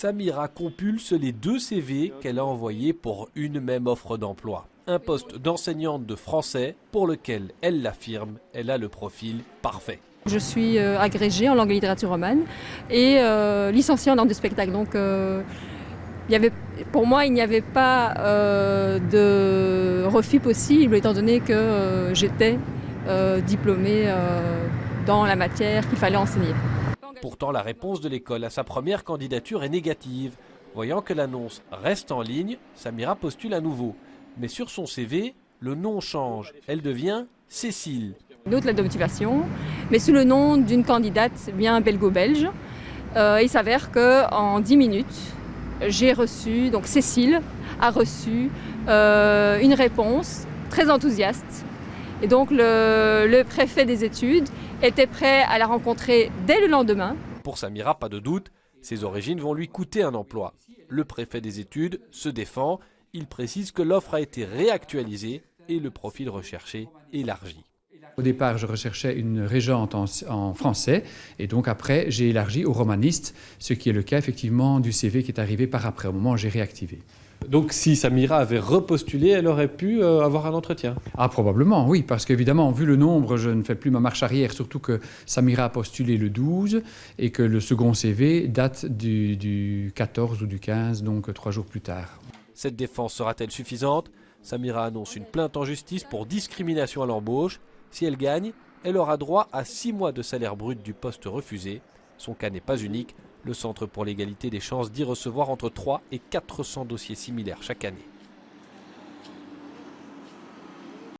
Samira compulse les 2 CV qu'elle a envoyés pour une même offre d'emploi. Un poste d'enseignante de français pour lequel, elle l'affirme, elle a le profil parfait. Je suis agrégée en langue et littérature romane et licenciée en art du spectacle. Donc pour moi, il n'y avait pas de refus possible étant donné que j'étais diplômée dans la matière qu'il fallait enseigner. Pourtant, la réponse de l'école à sa première candidature est négative. Voyant que l'annonce reste en ligne, Samira postule à nouveau. Mais sur son CV, le nom change. Elle devient Cécile. Une autre lettre de motivation, mais sous le nom d'une candidate bien belgo-belge. Il s'avère qu'en 10 minutes, j'ai reçu, donc Cécile a reçu une réponse très enthousiaste. Et donc le préfet des études était prêt à la rencontrer dès le lendemain. Pour Samira, pas de doute, ses origines vont lui coûter un emploi. Le préfet des études se défend. Il précise que l'offre a été réactualisée et le profil recherché élargi. Au départ, je recherchais une régente en français et donc après, j'ai élargi au romaniste, ce qui est le cas effectivement du CV qui est arrivé par après, au moment où j'ai réactivé. Donc si Samira avait repostulé, elle aurait pu avoir un entretien? Ah, probablement, oui, parce qu'évidemment, vu le nombre, je ne fais plus ma marche arrière, surtout que Samira a postulé le 12 et que le second CV date du 14 ou du 15, donc 3 jours plus tard. Cette défense sera-t-elle suffisante? Samira annonce une plainte en justice pour discrimination à l'embauche. Si elle gagne, elle aura droit à 6 mois de salaire brut du poste refusé. Son cas n'est pas unique. Le Centre pour l'égalité des chances dit recevoir entre 300 et 400 dossiers similaires chaque année.